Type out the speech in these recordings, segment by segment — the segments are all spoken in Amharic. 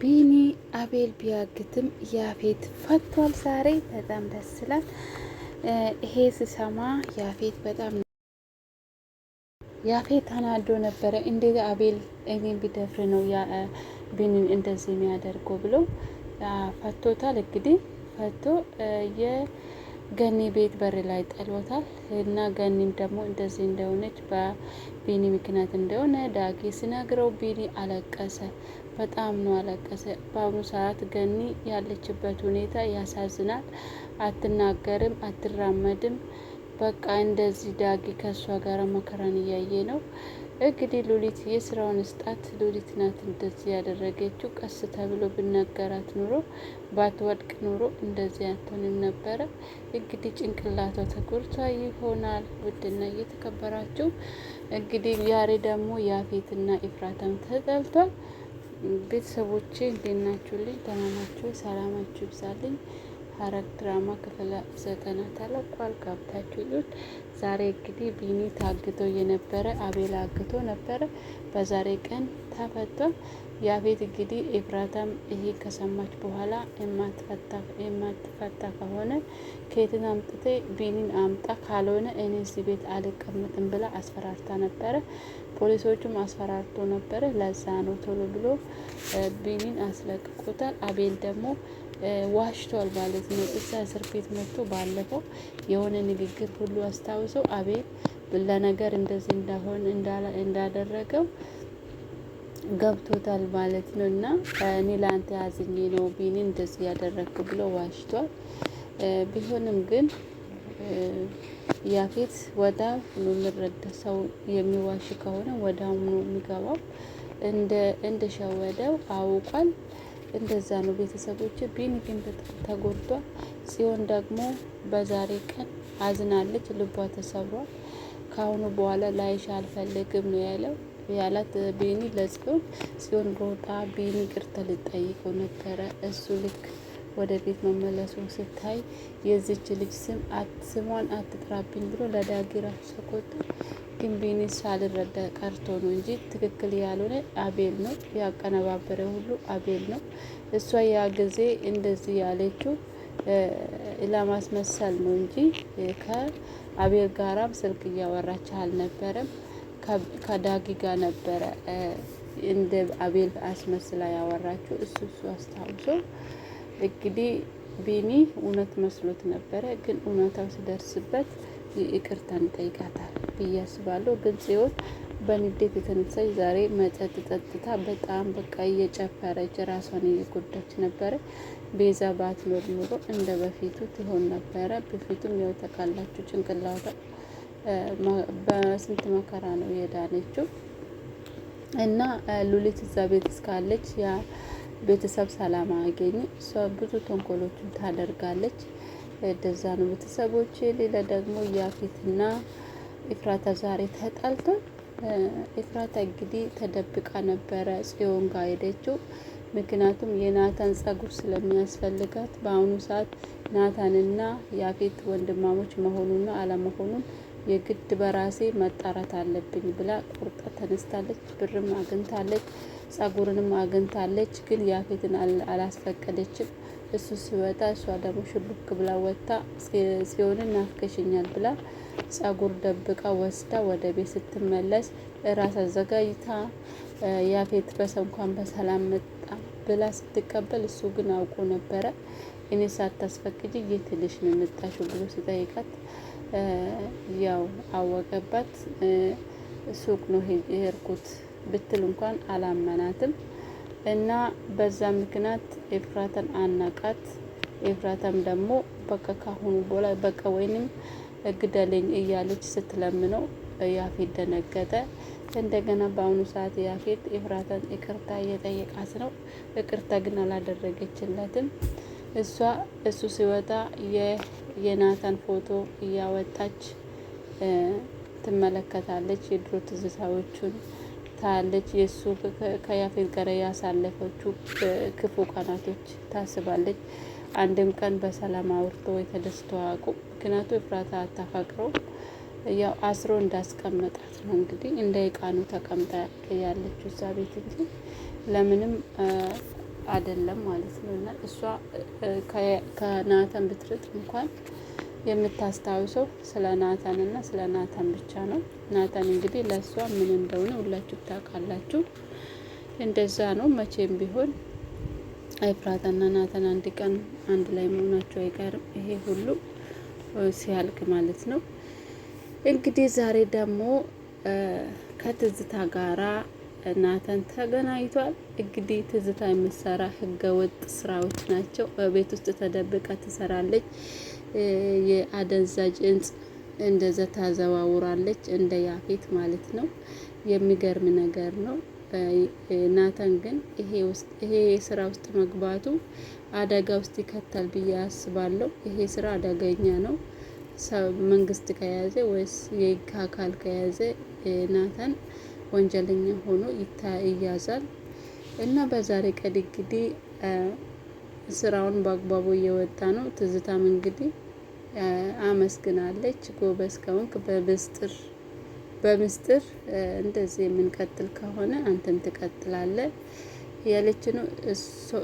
ቢኒ አቤል ቢያግትም ያፌት ፈቷል። ዛሬ በጣም ደስ ይላል። ይሄ ስሰማ ያፌት ተናዶ ነበረ። እንዴት አቤል እኔን ቢደፍር ነው ቢኒን እንደዚህ የሚያደርገው ብሎ ፈቶታል። እንግዲህ ፈቶ የገኒ ቤት በር ላይ ጠሎታል እና ገኒም ደግሞ እንደዚህ እንደሆነች በቢኒ ምክንያት እንደሆነ ዳጊ ሲነግረው ቢኒ አለቀሰ። በጣም ነው አለቀሰ። በአሁኑ ሰዓት ገኒ ያለችበት ሁኔታ ያሳዝናል። አትናገርም፣ አትራመድም። በቃ እንደዚህ ዳጊ ከእሷ ጋር መከራን እያየ ነው። እንግዲህ ሉሊት የስራውን ስጣት። ሉሊት ናት እንደዚህ ያደረገችው። ቀስ ተብሎ ብነገራት ኑሮ ባትወድቅ ኑሮ እንደዚህ አትሆንም ነበረ። እንግዲህ ጭንቅላቷ ተጎድቷ ይሆናል። ውድና እየተከበራችሁ እንግዲህ ዛሬ ደግሞ ያፌትና ኢፍራታም ተጣልቷል። ቤተሰቦቼ እንዴት ናችሁልኝ? ደህና ናችሁ? ሰላማችሁ ይብዛልኝ። ሐረግ ድራማ ክፍል 90 ተለቋል። ገብታችሁ ይሁን። ዛሬ እንግዲህ ቢኒ ታግቶ የነበረ አቤል አግቶ ነበረ። በዛሬ ቀን ተፈቷል። ያፌት እንግዲህ ኤፍራታም ይሄ ከሰማች በኋላ የማትፈታ ከሆነ ከየትን አምጥቴ ቢኒን አምጣ፣ ካልሆነ እኔ እዚህ ቤት አልቀመጥም ብላ አስፈራርታ ነበረ። ፖሊሶቹም አስፈራርቶ ነበረ። ለዛ ነው ቶሎ ብሎ ቢኒን አስለቅቆታል። አቤል ደግሞ ዋሽቷል ማለት ነው። እዛ እስር ቤት መጥቶ ባለፈው የሆነ ንግግር ሁሉ አስታውሰው አቤል ለነገር እንደዚህ እንዳደረገው ገብቶታል ማለት ነው። እና እኔ ለአንተ ያዝኜ ነው ቢኒ እንደዚህ ያደረግኩ ብሎ ዋሽቷል። ቢሆንም ግን ያፌት ወዳው ነው የሚረዳ ሰው የሚዋሽ ከሆነ ወዳው ነው የሚገባው። እንደሸወደው አውቋል። እንደዛ ነው ቤተሰቦች። ቢኒ ግን በጣም ተጎድቷል። ጽዮን ደግሞ በዛሬ ቀን አዝናለች፣ ልቧ ተሰብሯል። ከአሁኑ በኋላ ላይሽ አልፈልግም ነው ያላት ቢኒ ጽዮን ሮጣ ቢኒ ይቅርታ ልጠይቀው ነበረ። እሱ ልክ ወደ ቤት መመለሱ ስታይ የዚች ልጅ ስሟን አትጥራብኝ ብሎ ለዳጊ ራሱ ተቆጣ። ግን ቢኒ ሳልረዳ ቀርቶ ነው እንጂ ትክክል ያልሆነ አቤል ነው ያቀነባበረ ሁሉ አቤል ነው። እሷ ያ ጊዜ እንደዚህ ያለችው ለማስመሰል ነው እንጂ ከአቤል ጋራም ስልክ እያወራች አልነበረም። ከዳጊ ጋር ነበረ እንደ አቤል አስመስላ ያወራችው። እሱ አስታውሶ እንግዲህ ቢኒ እውነት መስሎት ነበረ። ግን እውነታው ሲደርስበት ይቅርታን ይጠይቃታል ብዬ አስባለሁ። ግን ጽዮን በንዴት የተነሳች ዛሬ መጠጥ ጠጥታ በጣም በቃ እየጨፈረች ራሷን እየጎዳች ነበረ። ቤዛ ባትኖር ኑሮ እንደ በፊቱ ትሆን ነበረ። በፊቱም ያው ተቃላችሁ ጭንቅላቷ በስንት መከራ ነው የዳነችው። እና ሉሊት እዛ ቤት እስካለች ያ ቤተሰብ ሰላም አገኘ። እሷ ብዙ ተንኮሎችን ታደርጋለች። እንደዛ ነው ቤተሰቦች። ሌላ ደግሞ ያፌትና ኢፍራታ ዛሬ ተጣልቷል። ኢፍራታ እንግዲህ ተደብቃ ነበረ ጽዮን ጋር ሄደችው። ምክንያቱም የናታን ጸጉር ስለሚያስፈልጋት በአሁኑ ሰዓት ናታንና ያፌት ወንድማሞች መሆኑና አለመሆኑን የግድ በራሴ መጣራት አለብኝ ብላ ቁርጣ ተነስታለች። ብርም አግኝታለች፣ ጸጉርንም አግኝታለች። ግን ያፌትን አላስፈቀደችም። እሱ ሲወጣ እሷ ደግሞ ሽሉክ ብላ ወጥታ ጽዮንን ናፍቀሽኛል ብላ ጸጉር ደብቃ ወስዳ ወደ ቤት ስትመለስ እራስ አዘጋጅታ ያፌት እንኳን በሰላም መጣ ብላ ስትቀበል እሱ ግን አውቆ ነበረ። እኔ ሳታስፈቅጂ የት ልሽ ነው የመጣሽው ብሎ ሲጠይቃት ያው አወቀባት። ሱቅ ነው የሄድኩት ብትል እንኳን አላመናትም። እና በዛ ምክንያት ኤፍራታን አናቃት። ኤፍራታም ደግሞ በቃ ካሁኑ በኋላ በቃ ወይንም እግደለኝ እያለች ስትለምነው ያፌት ደነገጠ። እንደገና በአሁኑ ሰዓት ያፌት ኤፍራታን ይቅርታ እየጠየቃት ነው። ይቅርታ ግን አላደረገችለትም። እሱ ሲወጣ የናታን ፎቶ እያወጣች ትመለከታለች። የድሮ ትዝታዎቹን ታያለች። የእሱ ከያፌት ጋር ያሳለፈችው ክፉ ቀናቶች ታስባለች። አንድም ቀን በሰላም አውርቶ የተደስተው አያውቁም። ምክንያቱ ኤፍራታ አታፈቅረው። ያው አስሮ እንዳስቀመጣት ነው እንግዲህ እንደ እቃኑ ተቀምጣ ያለችው እዛ ቤት እንጂ ለምንም አይደለም ማለት ነው። እና እሷ ከናታን ብትርቅ እንኳን የምታስታውሰው ስለ ናታን እና ስለ ናታን ብቻ ነው። ናታን እንግዲህ ለእሷ ምን እንደሆነ ሁላችሁ ታውቃላችሁ። እንደዛ ነው። መቼም ቢሆን ኤፍራታና ናታን አንድ ቀን አንድ ላይ መሆናቸው አይቀርም። ይሄ ሁሉ ሲያልቅ ማለት ነው። እንግዲህ ዛሬ ደግሞ ከትዝታ ጋራ ናታን ተገናኝቷል። እንግዲህ ትዝታ የምትሰራ ህገወጥ ስራዎች ናቸው። ቤት ውስጥ ተደብቃ ትሰራለች። የአደንዛዥ እጽ እንደዛ ታዘዋውራለች፣ እንደ ያፌት ማለት ነው። የሚገርም ነገር ነው። ናታን ግን ይሄ ስራ ውስጥ መግባቱ አደጋ ውስጥ ይከታል ብዬ አስባለሁ። ይሄ ስራ አደገኛ ነው። መንግስት ከያዘ ወይስ የህግ አካል ከያዘ ናታን ወንጀለኛ ሆኖ ይያዛል። እና በዛሬ ቀን እንግዲህ ስራውን በአግባቡ እየወጣ ነው። ትዝታም እንግዲህ አመስግናለች። ጎበዝ ከሆንክ በምስጢር እንደዚህ የምንቀጥል ከሆነ አንተም ትቀጥላለህ ያለች ነው።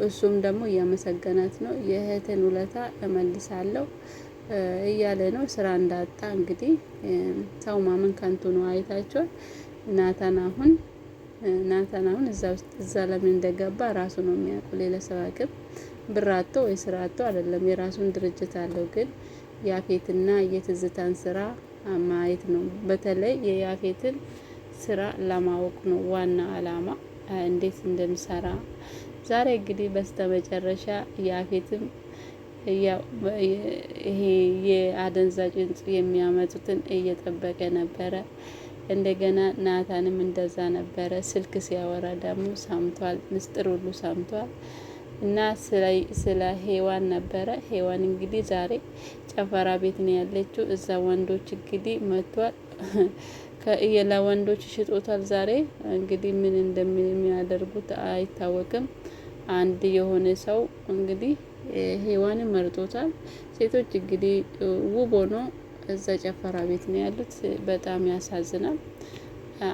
እሱም ደግሞ እያመሰገናት ነው። የእህትን ውለታ እመልሳለሁ እያለ ነው። ስራ እንዳጣ እንግዲህ ሰው ማመን ከንቱ ነው። አይታችኋል። ናታን አሁን እዛ ለምን እንደገባ ራሱ ነው የሚያውቁ። ሌላ ሰው አቅም ብር አጥቶ ወይ ስራ አጥቶ አይደለም። የራሱን ድርጅት አለው። ግን ያፌትና የትዝታን ስራ ማየት ነው። በተለይ የያፌትን ስራ ለማወቅ ነው ዋና አላማ፣ እንዴት እንደሚሰራ። ዛሬ እንግዲህ በስተመጨረሻ ያፌትም ይሄ የአደንዛዥ እጽ የሚያመጡትን እየጠበቀ ነበረ። እንደገና ናታንም እንደዛ ነበረ። ስልክ ሲያወራ ደግሞ ሰምቷል። ምስጢር ሁሉ ሰምቷል። እና ስለ ሄዋን ነበረ። ሄዋን እንግዲህ ዛሬ ጨፈራ ቤት ነው ያለችው። እዛ ወንዶች እንግዲህ መጥቷል። ለወንዶች ሽጦታል። ዛሬ እንግዲህ ምን እንደሚያደርጉት አይታወቅም። አንድ የሆነ ሰው እንግዲህ ሄዋንን መርጦታል። ሴቶች እንግዲህ ውብ ሆኖ እዛ ጨፈራ ቤት ነው ያሉት። በጣም ያሳዝናል።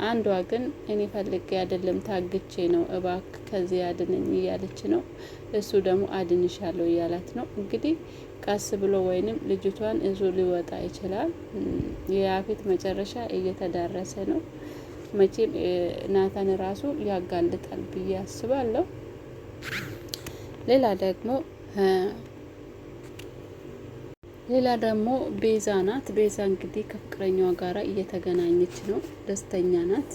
አንዷ ግን እኔ ፈልጌ አይደለም ታግቼ ነው፣ እባክህ ከዚህ አድነኝ እያለች ነው። እሱ ደግሞ አድንሻለሁ እያላት ነው። እንግዲህ ቀስ ብሎ ወይንም ልጅቷን እዙ ሊወጣ ይችላል። የያፌት መጨረሻ እየተዳረሰ ነው። መቼም ናታን ራሱ ያጋልጣል ብዬ አስባለሁ። ሌላ ደግሞ ቤዛ ናት። ቤዛ እንግዲህ ከፍቅረኛዋ ጋራ እየተገናኘች ነው። ደስተኛ ናት።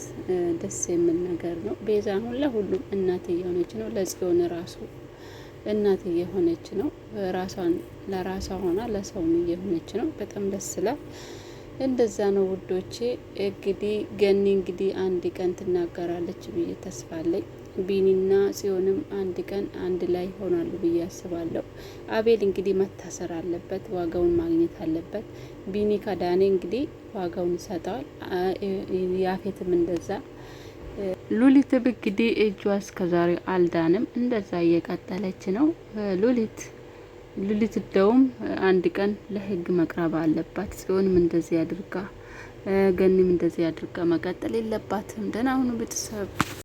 ደስ የሚል ነገር ነው። ቤዛ አሁን ለሁሉም እናት እየሆነች ነው። ለጽዮን ራሱ እናት እየሆነች ነው። ራሷን ለራሷ ሆና ለሰውም እየሆነች ነው። በጣም ደስ ይላል። እንደዛ ነው ውዶቼ። እንግዲህ ገኒ እንግዲህ አንድ ቀን ትናገራለች ብዬ ተስፋ አለኝ። ቢኒና ጽዮንም አንድ ቀን አንድ ላይ ሆናሉ ብዬ አስባለሁ። አቤል እንግዲህ መታሰር አለበት፣ ዋጋውን ማግኘት አለበት። ቢኒ ከዳኔ እንግዲህ ዋጋውን ይሰጠዋል። ያፌትም እንደዛ። ሉሊትም እንግዲህ እጇ እስከዛሬ አልዳንም፣ እንደዛ እየቀጠለች ነው። ሉሊት እንደውም አንድ ቀን ለህግ መቅረብ አለባት። ጽዮንም እንደዚህ አድርጋ ገኒም እንደዚህ አድርጋ መቀጠል የለባትም። ደህና ሁኑ ቤተሰብ።